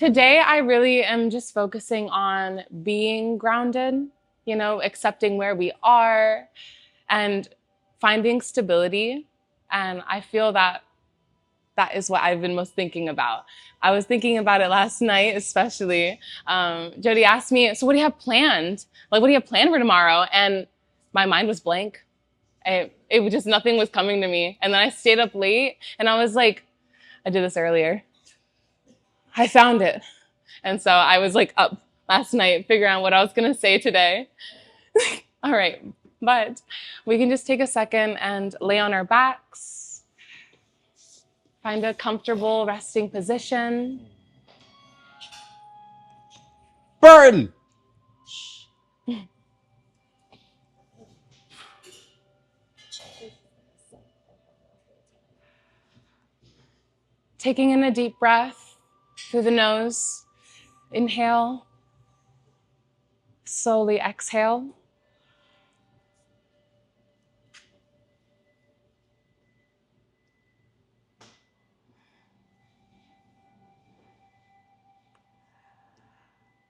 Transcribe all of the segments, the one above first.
Today, I really am just focusing on being grounded, accepting where we are and finding stability. And I feel that that is what I've been most thinking about. I was thinking about it last night, especially. Jody asked me, "So what do you have planned? Like, what do you have planned for tomorrow?" And my mind was blank. It was just nothing was coming to me. And then I stayed up late and I was like, I did this earlier. I found it. And so I was like up last night figuring out what I was going to say today. All right. But we can just take a second and lay on our backs. Find a comfortable resting position. Burn! Taking in a deep breath through the nose. Inhale. Slowly exhale.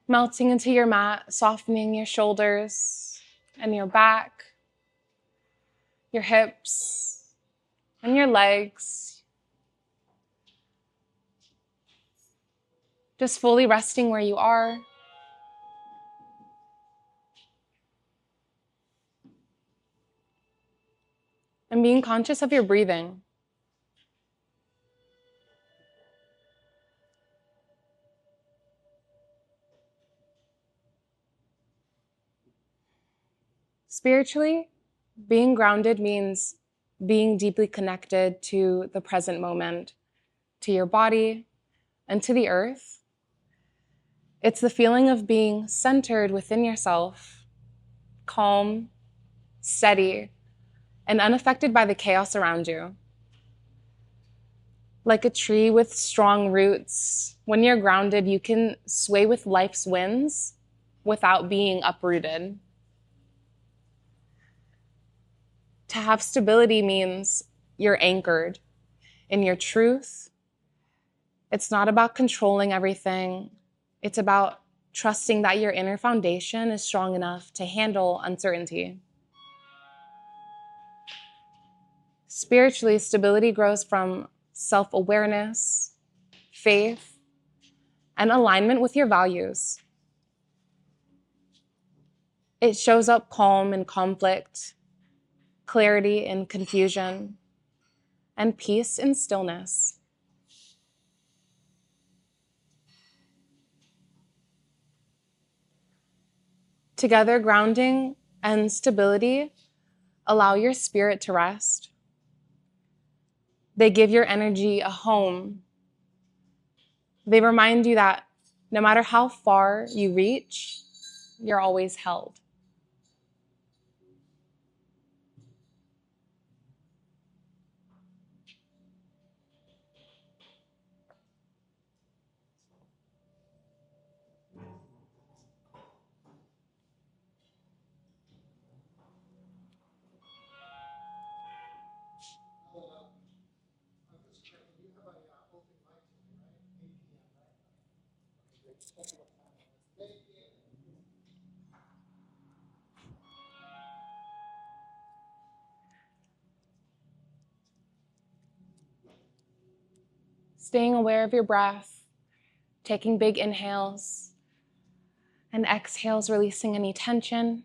Melting into your mat, softening your shoulders and your back, your hips, and your legs. Just fully resting where you are. And being conscious of your breathing. Spiritually, being grounded means being deeply connected to the present moment, to your body, and to the earth. It's the feeling of being centered within yourself, calm, steady, and unaffected by the chaos around you. Like a tree with strong roots, when you're grounded, you can sway with life's winds without being uprooted. To have stability means you're anchored in your truth. It's not about controlling everything. It's about trusting that your inner foundation is strong enough to handle uncertainty. Spiritually, stability grows from self-awareness, faith, and alignment with your values. It shows up calm in conflict, clarity in confusion, and peace in stillness. Together, grounding and stability allow your spirit to rest. They give your energy a home. They remind you that no matter how far you reach, you're always held. Staying aware of your breath, taking big inhales and exhales, releasing any tension.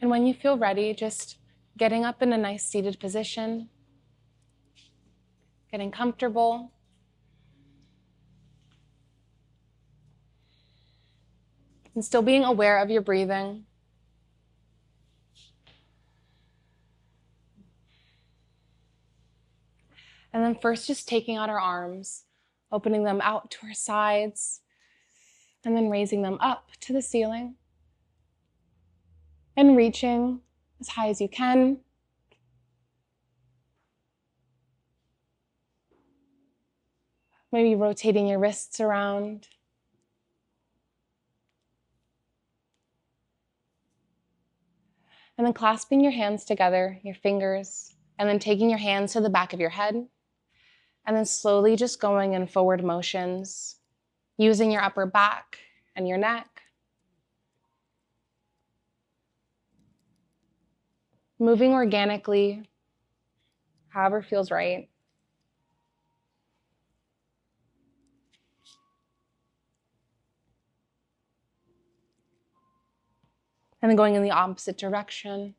And when you feel ready, just getting up in a nice seated position, getting comfortable. And still being aware of your breathing. And then first just taking out our arms, opening them out to our sides, and then raising them up to the ceiling. And reaching as high as you can. Maybe rotating your wrists around. And then clasping your hands together, your fingers, and then taking your hands to the back of your head. And then slowly just going in forward motions, using your upper back and your neck. Moving organically, however feels right. And then going in the opposite direction.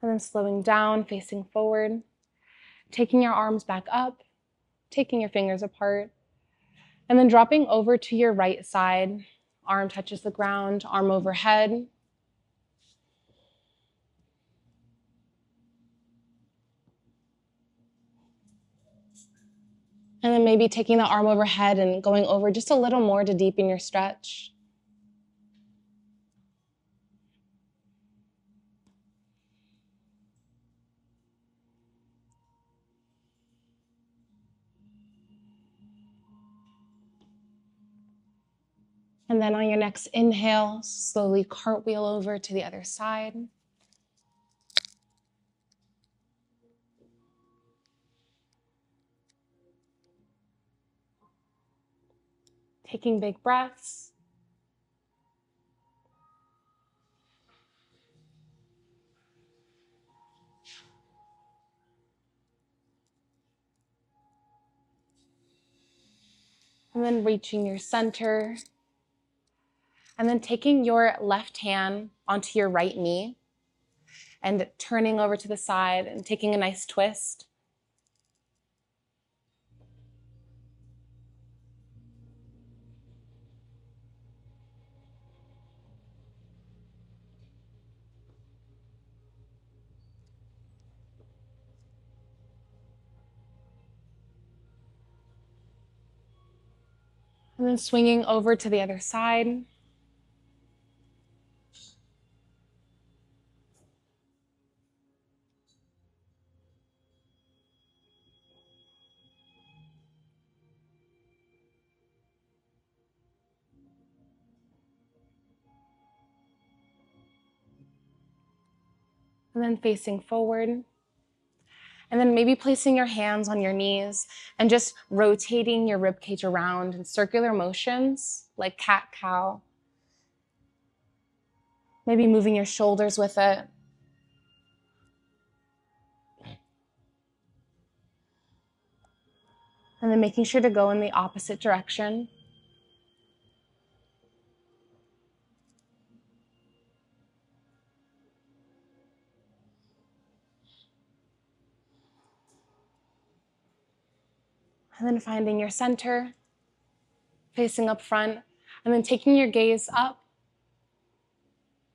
And then slowing down, facing forward, taking your arms back up, taking your fingers apart, and then dropping over to your right side. Arm touches the ground, arm overhead. And then maybe taking the arm overhead and going over just a little more to deepen your stretch. And then on your next inhale, slowly cartwheel over to the other side. Taking big breaths. And then reaching your center. And then taking your left hand onto your right knee and turning over to the side and taking a nice twist. And then swinging over to the other side. And then facing forward. And then maybe placing your hands on your knees and just rotating your ribcage around in circular motions like cat-cow. Maybe moving your shoulders with it. And then making sure to go in the opposite direction. And then finding your center, facing up front, and then taking your gaze up,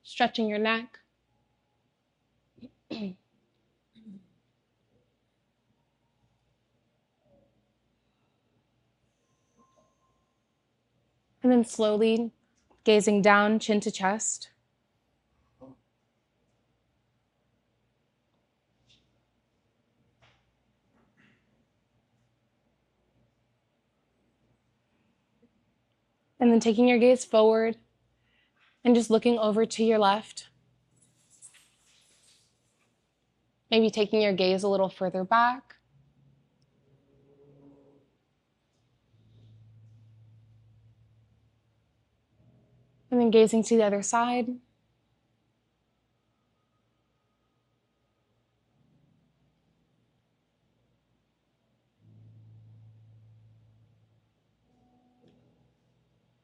stretching your neck. And then slowly gazing down, chin to chest. And then taking your gaze forward and just looking over to your left. Maybe taking your gaze a little further back. And then gazing to the other side.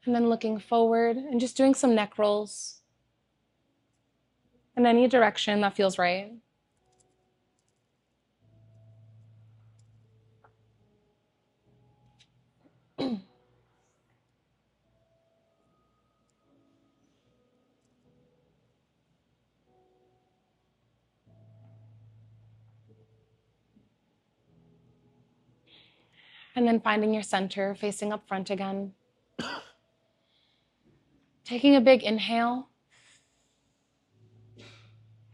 And then looking forward and just doing some neck rolls. in any direction that feels right. And then finding your center, facing up front again. Taking a big inhale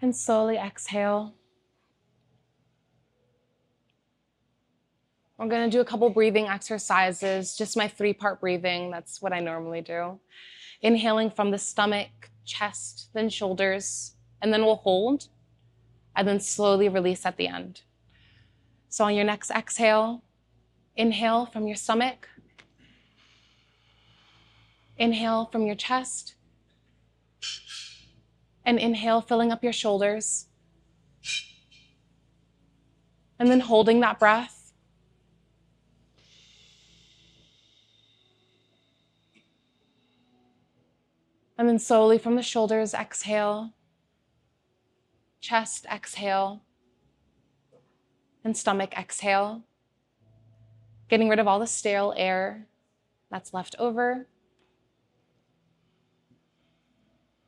and slowly exhale. We're going to do a couple breathing exercises, just my 3-part breathing. That's what I normally do. Inhaling from the stomach, chest, then shoulders, and then we'll hold, and then slowly release at the end. So on your next exhale, inhale from your stomach, inhale from your chest, and inhale, filling up your shoulders, and then holding that breath. And then slowly from the shoulders, exhale, chest, exhale, and stomach, exhale. Getting rid of all the stale air that's left over.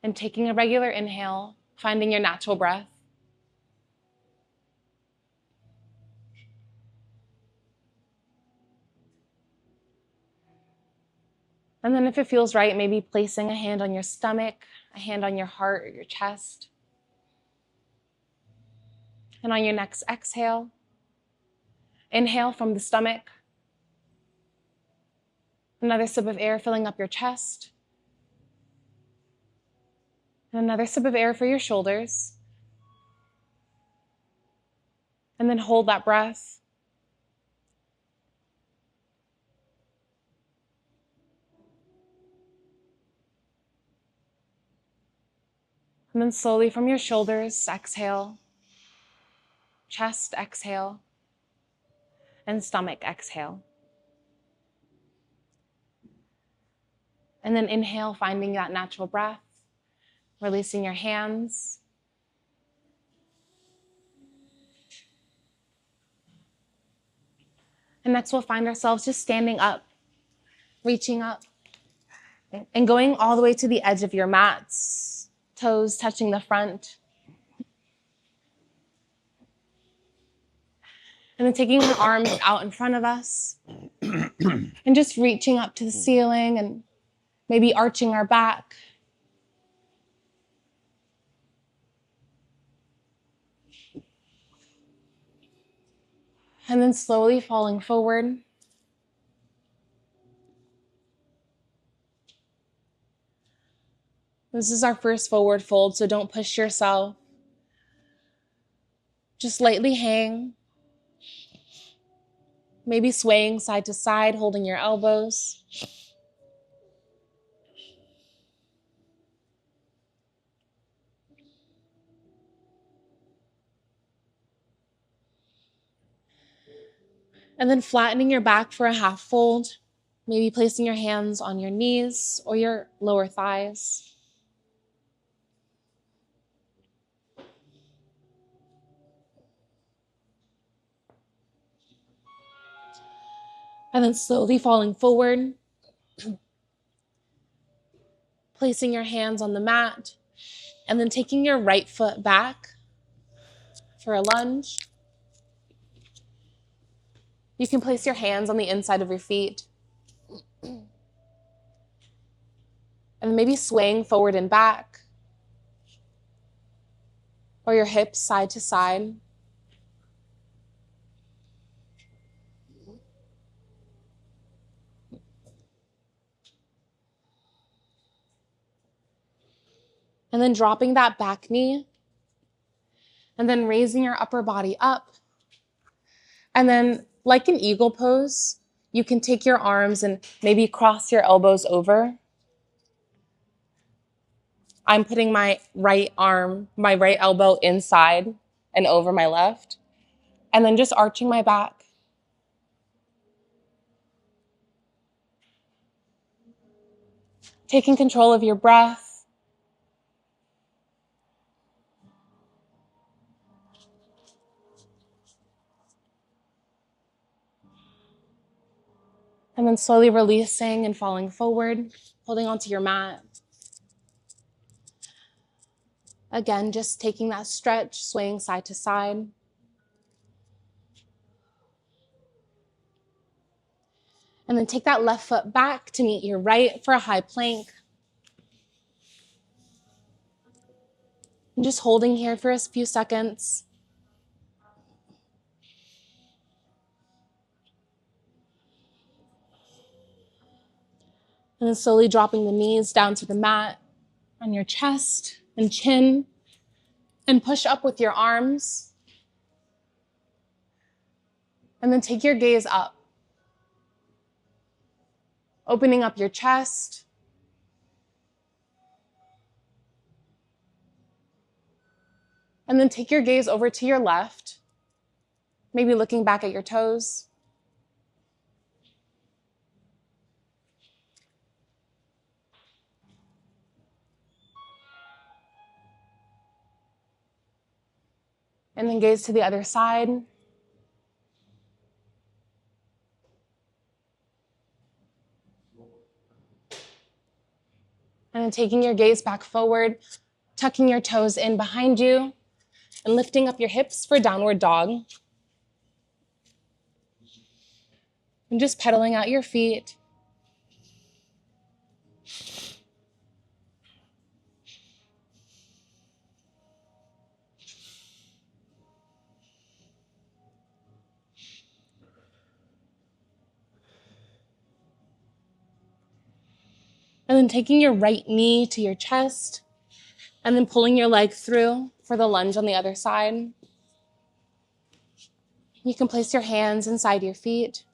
And taking a regular inhale, finding your natural breath. And then if it feels right, maybe placing a hand on your stomach, a hand on your heart or your chest. And on your next exhale, inhale from the stomach. Another sip of air filling up your chest. And another sip of air for your shoulders. And then hold that breath. And then slowly from your shoulders, exhale. Chest, exhale. And stomach, exhale. And then inhale, finding that natural breath. Releasing your hands. And next we'll find ourselves just standing up, reaching up, and going all the way to the edge of your mats, toes touching the front. And then taking our arms out in front of us and just reaching up to the ceiling and maybe arching our back. And then slowly falling forward. This is our first forward fold, so don't push yourself. Just lightly hang, maybe swaying side to side, holding your elbows. And then flattening your back for a half fold, maybe placing your hands on your knees or your lower thighs. And then slowly falling forward, placing your hands on the mat, and then taking your right foot back for a lunge. You can place your hands on the inside of your feet. And maybe swaying forward and back, or your hips side to side. And then dropping that back knee, and then raising your upper body up. And then, like an eagle pose, you can take your arms and maybe cross your elbows over. I'm putting my right elbow inside and over my left, and then just arching my back. Taking control of your breath. then slowly releasing and falling forward, holding onto your mat. Again, just taking that stretch, swaying side to side. And then take that left foot back to meet your right for a high plank. And just holding here for a few seconds. And then slowly dropping the knees down to the mat on your chest and chin. And push up with your arms. And then take your gaze up. Opening up your chest. And then take your gaze over to your left, maybe looking back at your toes. And then gaze to the other side. And then taking your gaze back forward, tucking your toes in behind you, and lifting up your hips for downward dog. And just pedaling out your feet. And then taking your right knee to your chest, and then pulling your leg through for the lunge on the other side. You can place your hands inside your feet.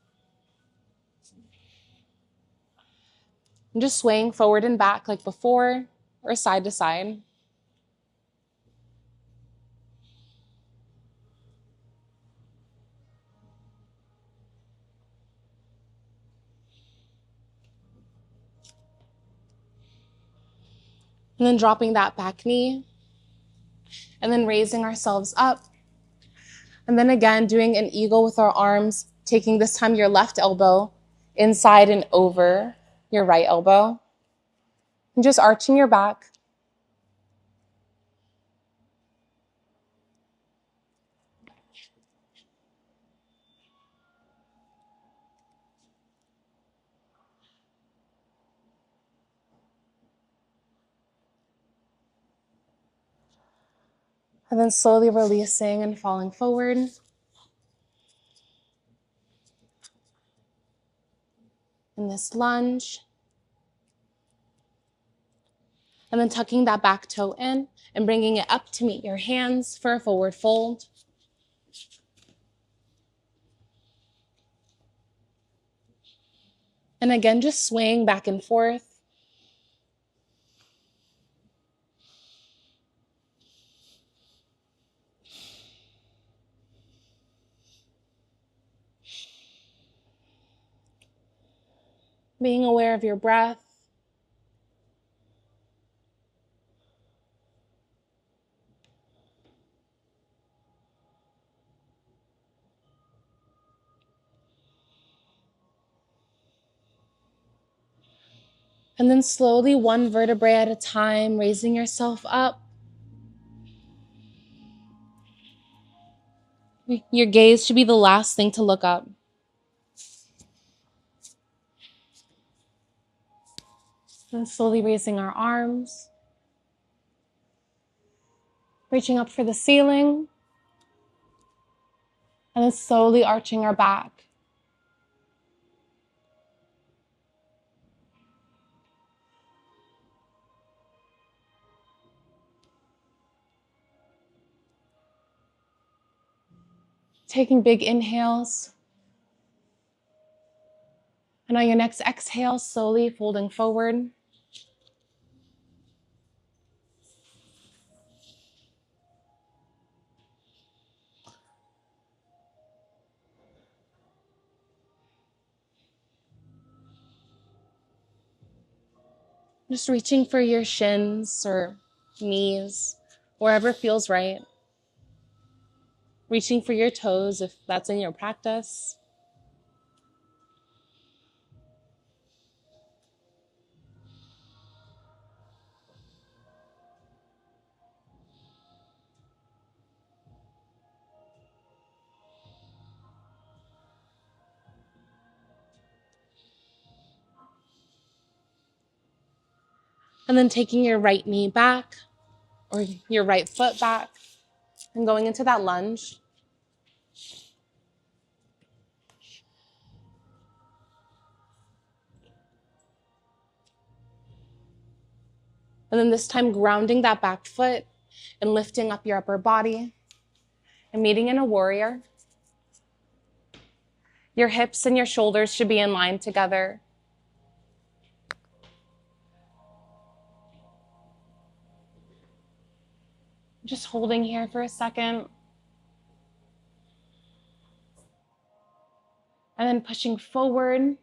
And just swaying forward and back like before, or side to side. And then dropping that back knee, and then raising ourselves up. And then again, doing an eagle with our arms, taking this time your left elbow inside and over your right elbow. And just arching your back. And then slowly releasing and falling forward. In this lunge. And then tucking that back toe in and bringing it up to meet your hands for a forward fold. And again, just swaying back and forth. Being aware of your breath. And then slowly, one vertebrae at a time, raising yourself up. Your gaze should be the last thing to look up. And slowly raising our arms. Reaching up for the ceiling. And then slowly arching our back. Taking big inhales. And on your next exhale, slowly folding forward. Just reaching for your shins or knees, wherever feels right. Reaching for your toes if that's in your practice. And then taking your right knee back or your right foot back and going into that lunge. And then this time grounding that back foot and lifting up your upper body and meeting in a warrior. Your hips and your shoulders should be in line together. Just holding here for a second. And then pushing forward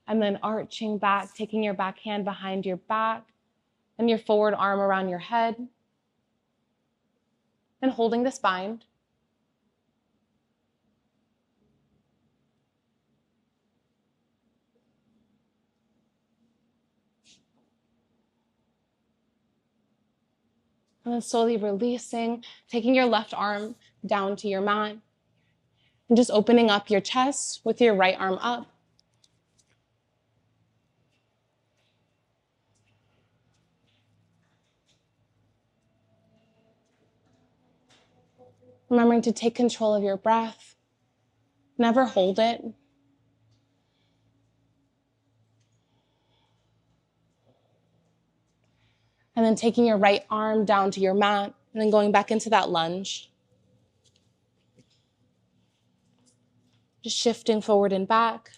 and then arching back, taking your back hand behind your back and your forward arm around your head and holding the spine. And then slowly releasing, taking your left arm down to your mat and just opening up your chest with your right arm up. Remembering to take control of your breath. Never hold it. And then taking your right arm down to your mat and then going back into that lunge. Just shifting forward and back.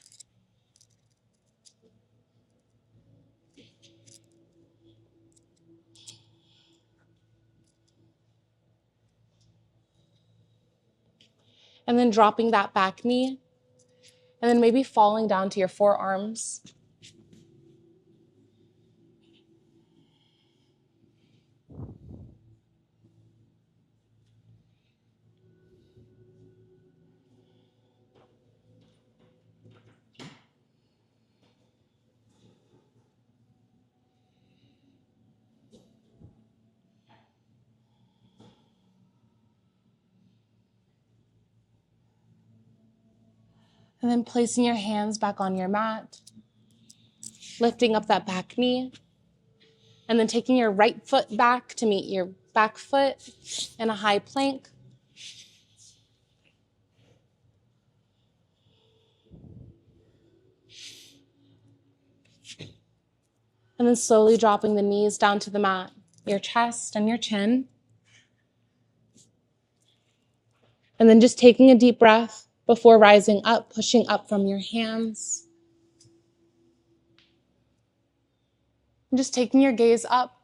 And then dropping that back knee. And then maybe falling down to your forearms. And then placing your hands back on your mat. Lifting up that back knee. And then taking your right foot back to meet your back foot in a high plank. And then slowly dropping the knees down to the mat, your chest and your chin. And then just taking a deep breath before rising up, pushing up from your hands. And just taking your gaze up.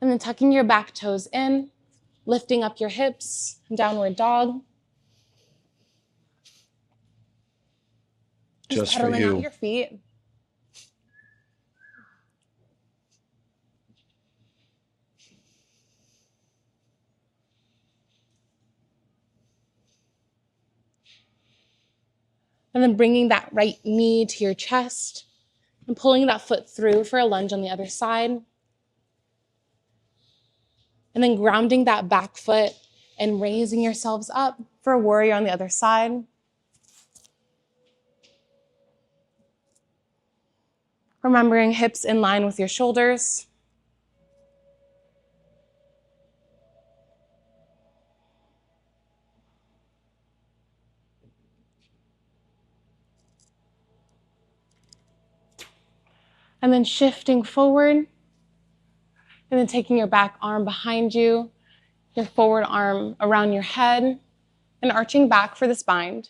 And then tucking your back toes in, lifting up your hips, downward dog. Just Just for pedaling out you. your feet. And then bringing that right knee to your chest and pulling that foot through for a lunge on the other side. And then grounding that back foot and raising yourselves up for a warrior on the other side. Remembering hips in line with your shoulders. And then shifting forward. And then taking your back arm behind you, your forward arm around your head, and arching back for the spine.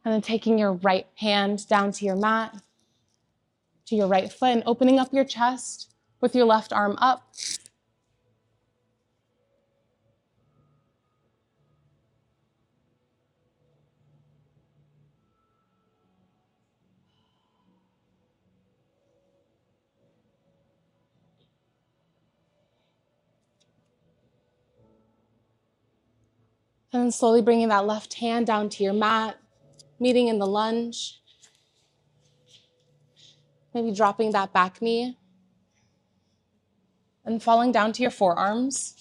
And then taking your right hand down to your mat, to your right foot, and opening up your chest with your left arm up. And then slowly bringing that left hand down to your mat, meeting in the lunge. Maybe dropping that back knee and falling down to your forearms.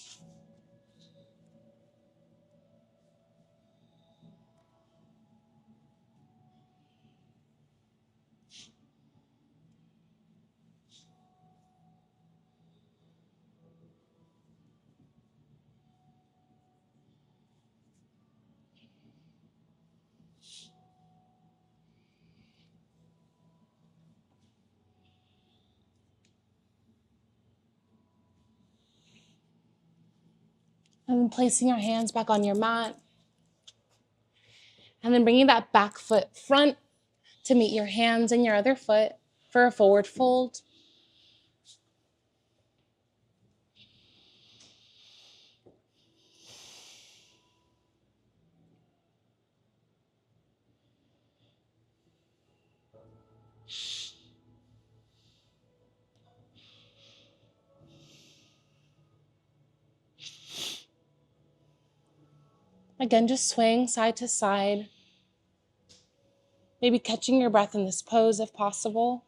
And then placing your hands back on your mat. And then bringing that back foot front to meet your hands and your other foot for a forward fold. Again, just swaying side to side. Maybe catching your breath in this pose if possible.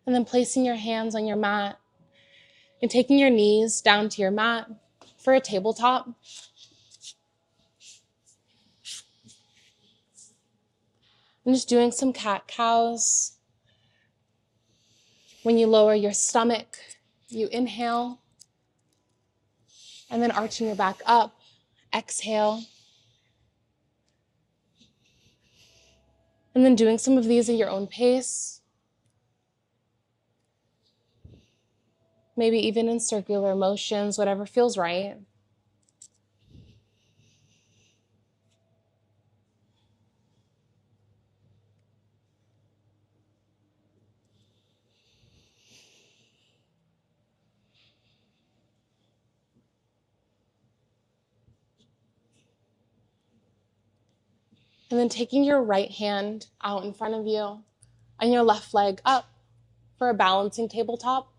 And then placing your hands on your mat and taking your knees down to your mat for a tabletop. And just doing some cat-cows. When you lower your stomach, you inhale. And then arching your back up, exhale. And then doing some of these at your own pace. Maybe even in circular motions, whatever feels right. And then taking your right hand out in front of you and your left leg up for a balancing tabletop.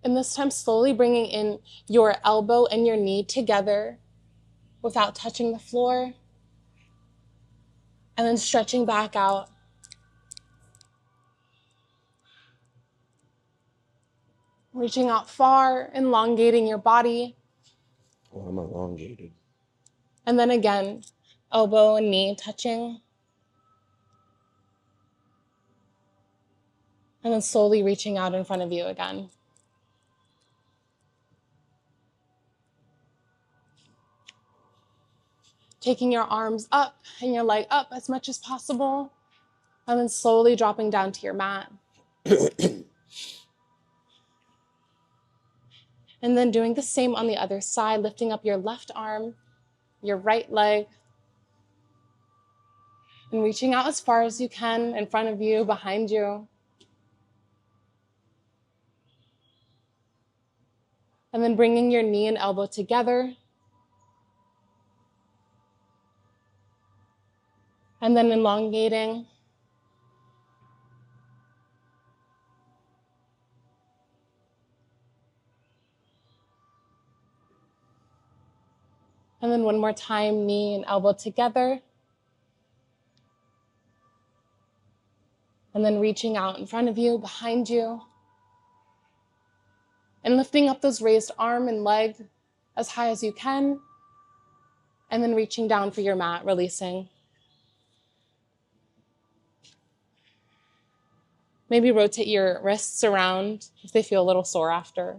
And this time slowly bringing in your elbow and your knee together without touching the floor. And then stretching back out. Reaching out far, elongating your body. Oh, I'm elongated. And then again, elbow and knee touching. And then slowly reaching out in front of you again. Taking your arms up and your leg up as much as possible. And then slowly dropping down to your mat. And then doing the same on the other side, lifting up your left arm, your right leg, and reaching out as far as you can in front of you, behind you. And then bringing your knee and elbow together. And then elongating. And then one more time, knee and elbow together. And then reaching out in front of you, behind you. And lifting up those raised arm and leg as high as you can. And then reaching down for your mat, releasing. Maybe rotate your wrists around if they feel a little sore after.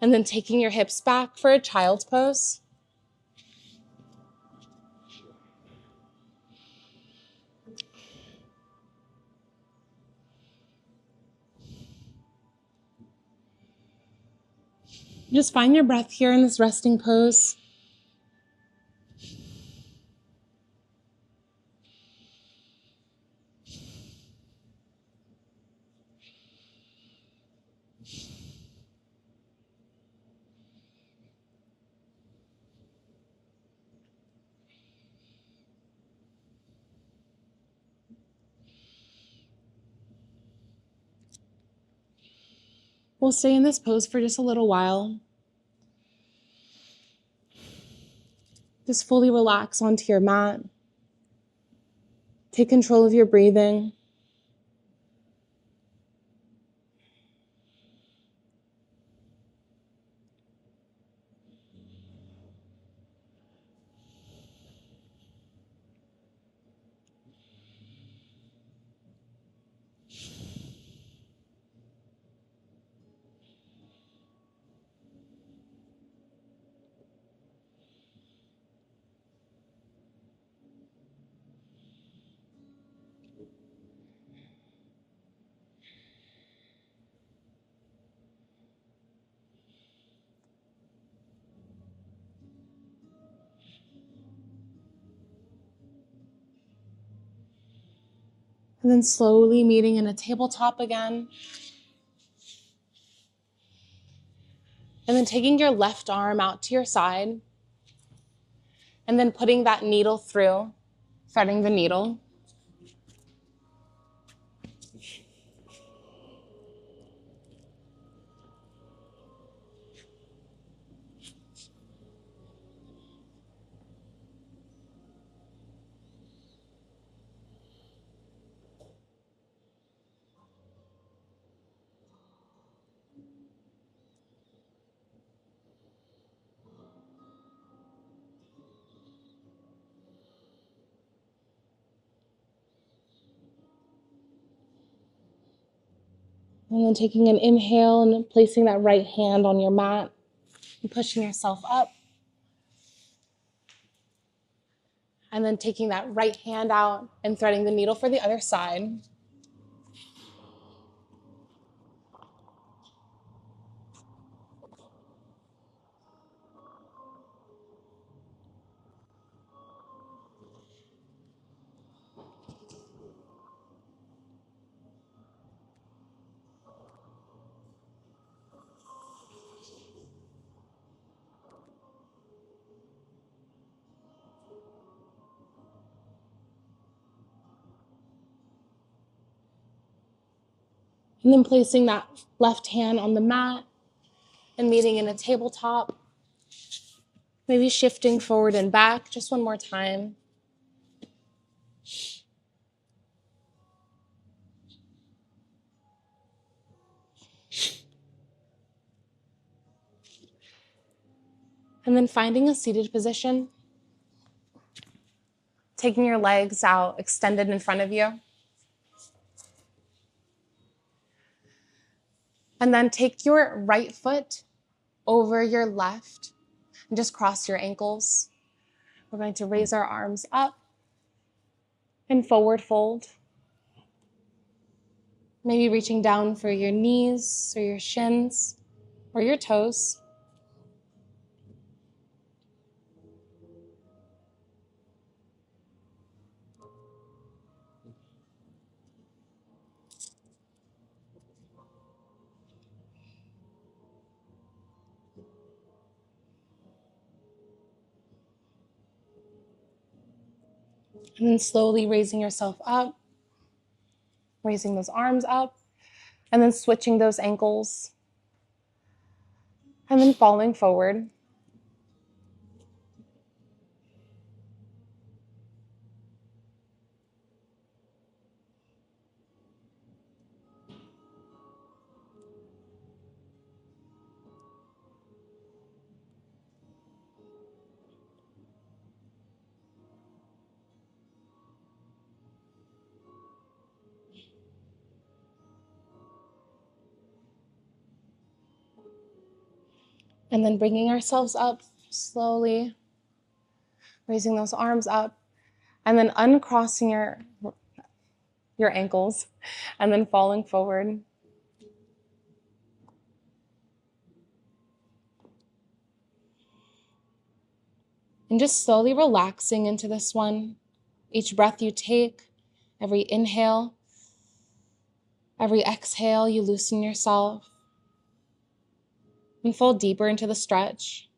And then taking your hips back for a child's pose. Just find your breath here in this resting pose. We'll stay in this pose for just a little while. Just fully relax onto your mat. Take control of your breathing. And then slowly meeting in a tabletop again. And then taking your left arm out to your side. And then putting that needle through, threading the needle. And then taking an inhale and placing that right hand on your mat and pushing yourself up. And then taking that right hand out and threading the needle for the other side. And then placing that left hand on the mat and meeting in a tabletop. Maybe shifting forward and back just one more time. And then finding a seated position. Taking your legs out, extended in front of you. And then take your right foot over your left and just cross your ankles. We're going to raise our arms up and forward fold. Maybe reaching down for your knees or your shins or your toes. And then slowly raising yourself up, raising those arms up, and then switching those ankles, and then falling forward. And then bringing ourselves up slowly, raising those arms up, and then uncrossing your ankles, and then falling forward. And just slowly relaxing into this one. Each breath you take, every inhale, every exhale, you loosen yourself and fold deeper into the stretch.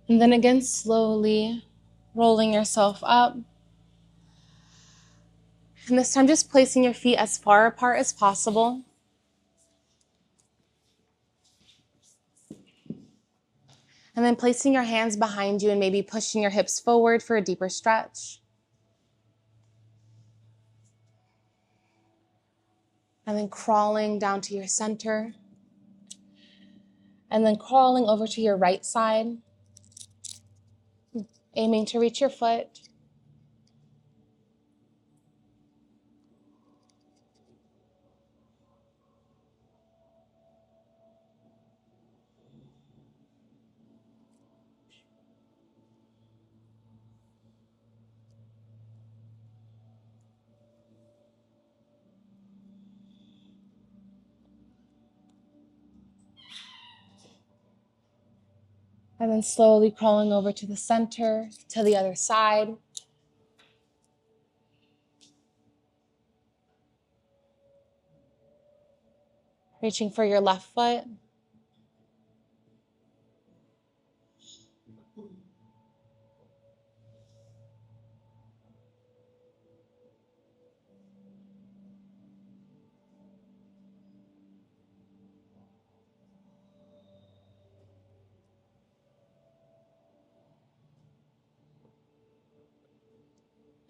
And then again, slowly rolling yourself up. And this time, just placing your feet as far apart as possible. And then placing your hands behind you and maybe pushing your hips forward for a deeper stretch. And then crawling down to your center. And then crawling over to your right side, aiming to reach your foot. And then slowly crawling over to the center, to the other side. Reaching for your left foot.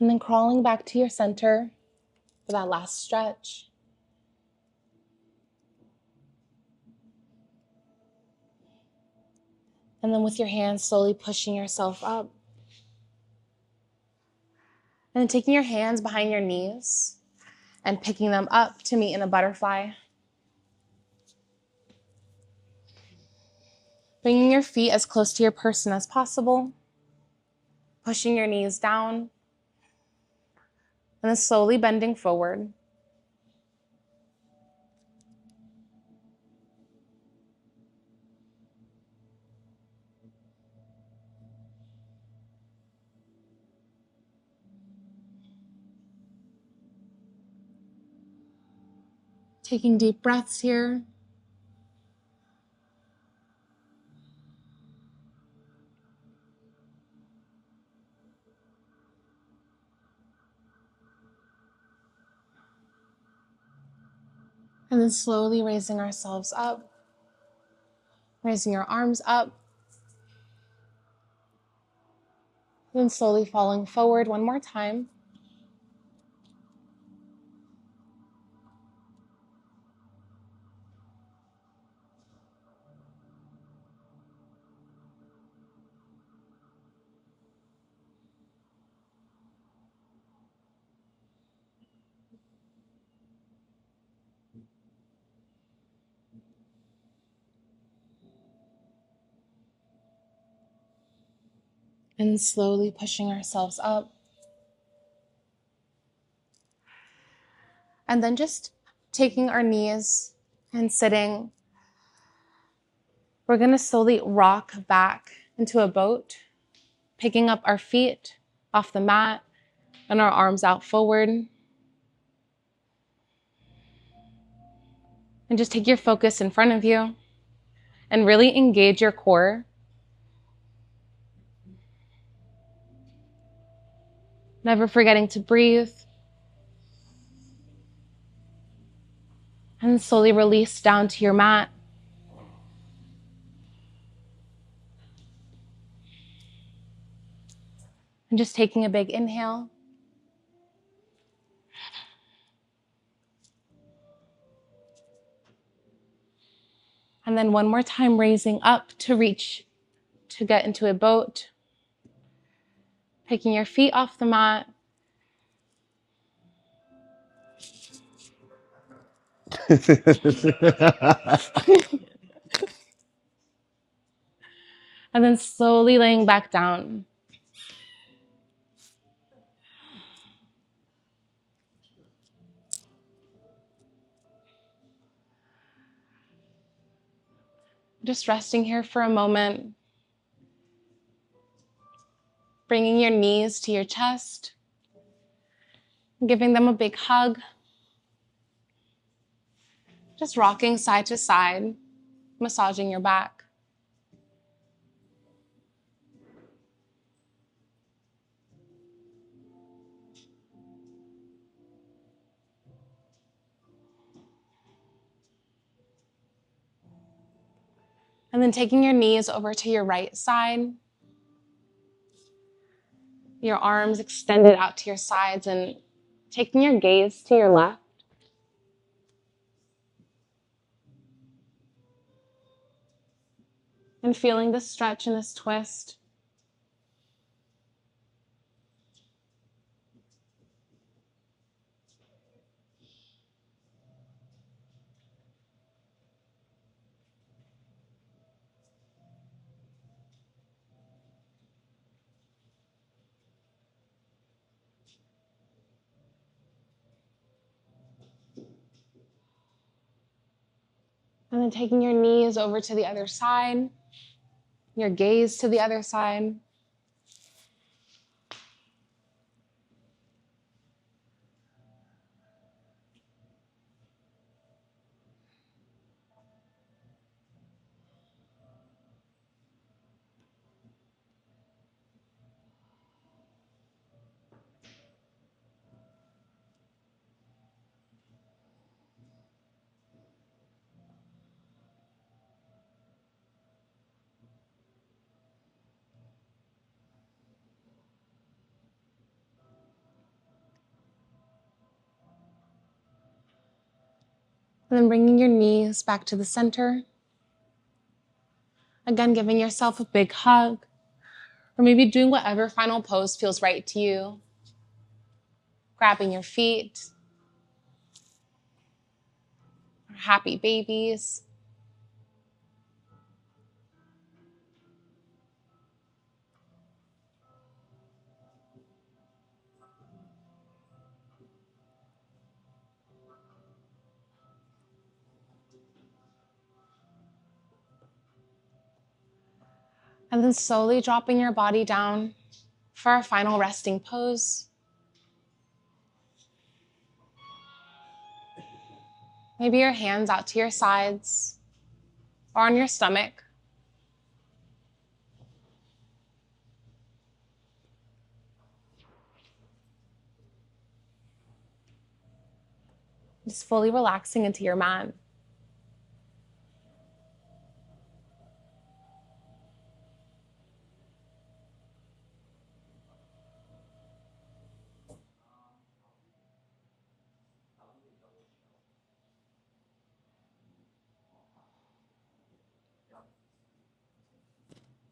And then crawling back to your center for that last stretch. And then with your hands, slowly pushing yourself up. And then taking your hands behind your knees and picking them up to meet in a butterfly. Bringing your feet as close to your person as possible. Pushing your knees down. And then slowly bending forward. Taking deep breaths here. And then slowly raising ourselves up. Raising your arms up. Then slowly falling forward one more time. And slowly pushing ourselves up. And then just taking our knees and sitting. We're going to slowly rock back into a boat, picking up our feet off the mat and our arms out forward. And just take your focus in front of you and really engage your core. Never forgetting to breathe. And slowly release down to your mat. And just taking a big inhale. And then one more time, raising up to reach, to get into a boat. Picking your feet off the mat. And then slowly laying back down. Just resting here for a moment. Bringing your knees to your chest. Giving them a big hug. Just rocking side to side, massaging your back. And then taking your knees over to your right side, your arms extended out to your sides, and taking your gaze to your left. And feeling this stretch and this twist. And then taking your knees over to the other side, your gaze to the other side. And then bringing your knees back to the center. Again, giving yourself a big hug, or maybe doing whatever final pose feels right to you. Grabbing your feet, or happy babies. And then slowly dropping your body down for our final resting pose. Maybe your hands out to your sides or on your stomach. Just fully relaxing into your mat.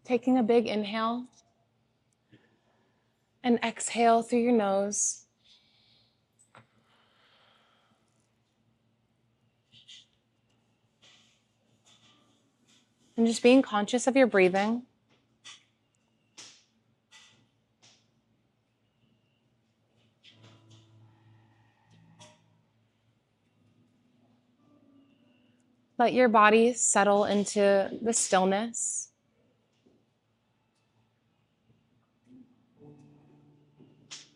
Taking a big inhale and exhale through your nose. And just being conscious of your breathing. Let your body settle into the stillness.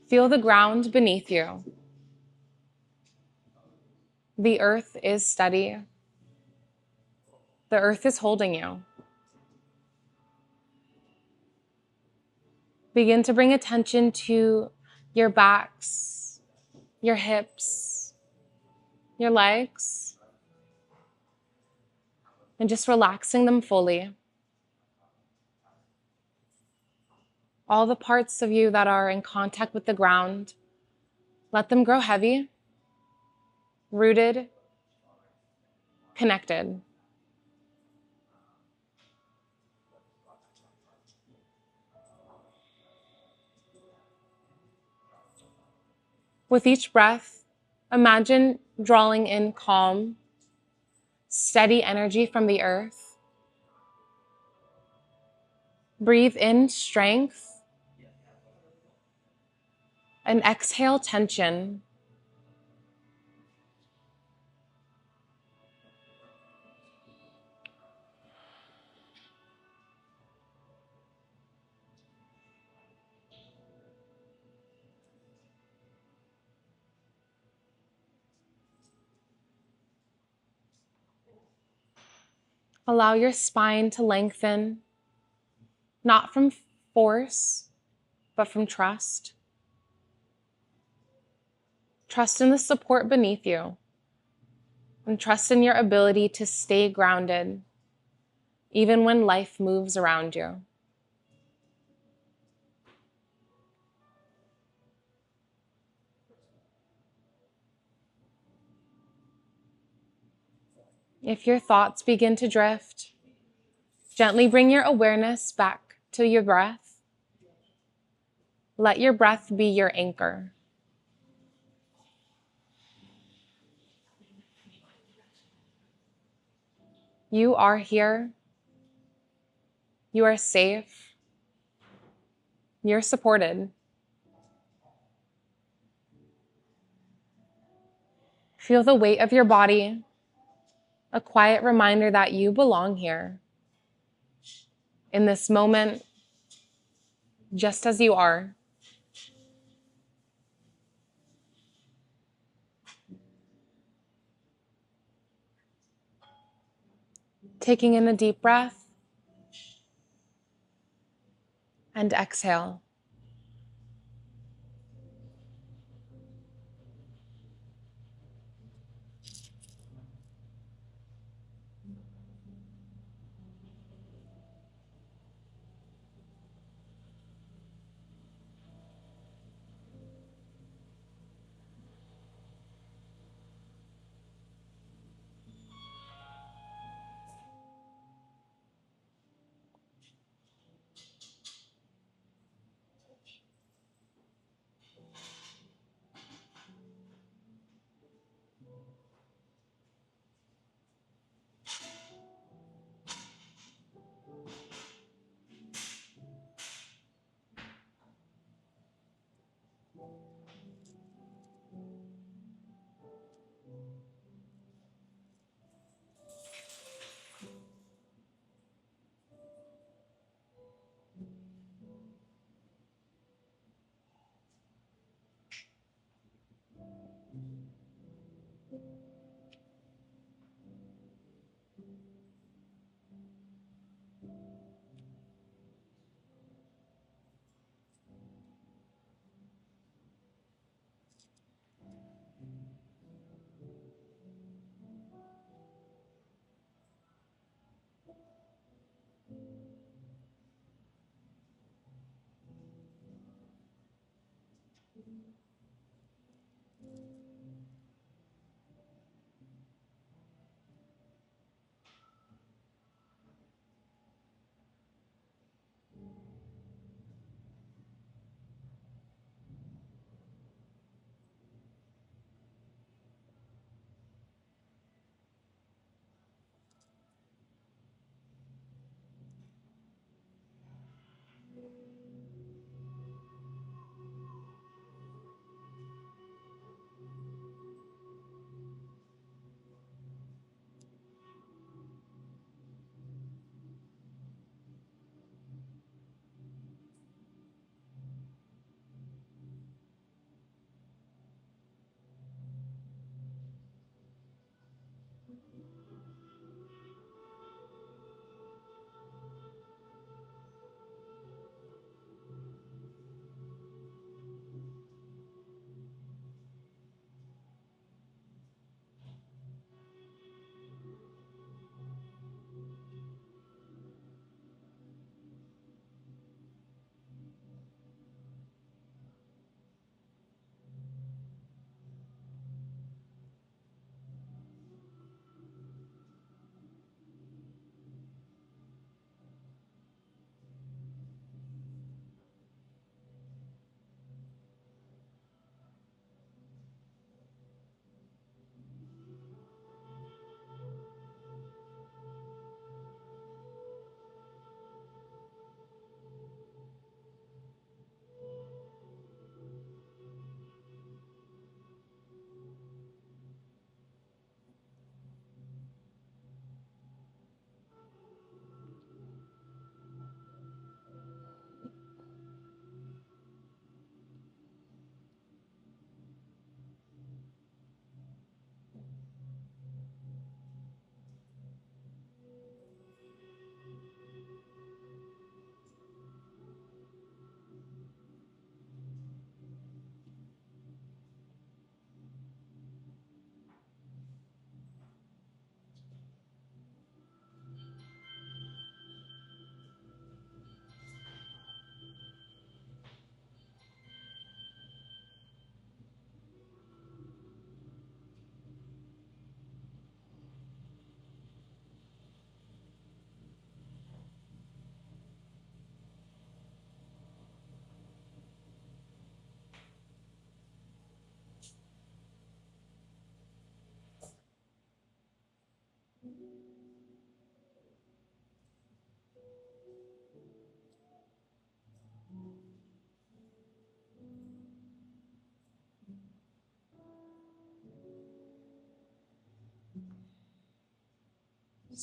Feel the ground beneath you. The earth is steady. The earth is holding you. Begin to bring attention to your backs, your hips, your legs, and just relaxing them fully. All the parts of you that are in contact with the ground, let them grow heavy, rooted, connected. With each breath, imagine drawing in calm, steady energy from the earth. Breathe in strength and exhale tension. Allow your spine to lengthen, not from force, but from trust. Trust in the support beneath you, and trust in your ability to stay grounded even when life moves around you. If your thoughts begin to drift, gently bring your awareness back to your breath. Let your breath be your anchor. You are here. You are safe. You're supported. Feel the weight of your body, a quiet reminder that you belong here, in this moment, just as you are. Taking in a deep breath and exhale.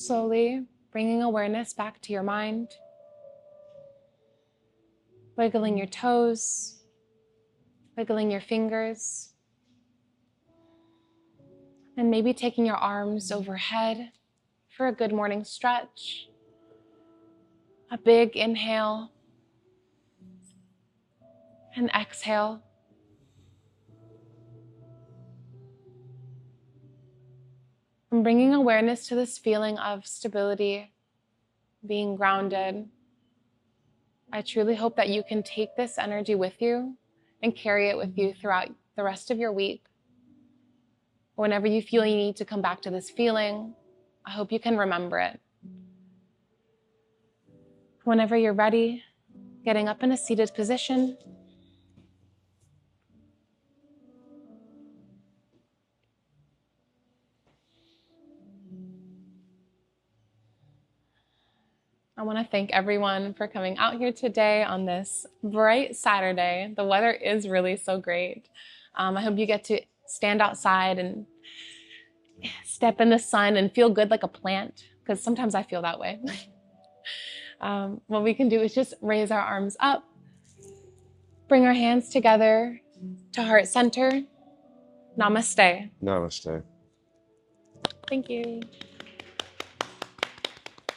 Slowly bringing awareness back to your mind, wiggling your toes, wiggling your fingers, and maybe taking your arms overhead for a good morning stretch. A big inhale and exhale. And bringing awareness to this feeling of stability, being grounded. I truly hope that you can take this energy with you and carry it with you throughout the rest of your week. Whenever you feel you need to come back to this feeling, I hope you can remember it. Whenever you're ready, getting up in a seated position. I want to thank everyone for coming out here today on this bright Saturday. The weather is really so great. I hope you get to stand outside and step in the sun and feel good like a plant, because sometimes I feel that way. What we can do is just raise our arms up, bring our hands together to heart center. Namaste. Namaste. Thank you.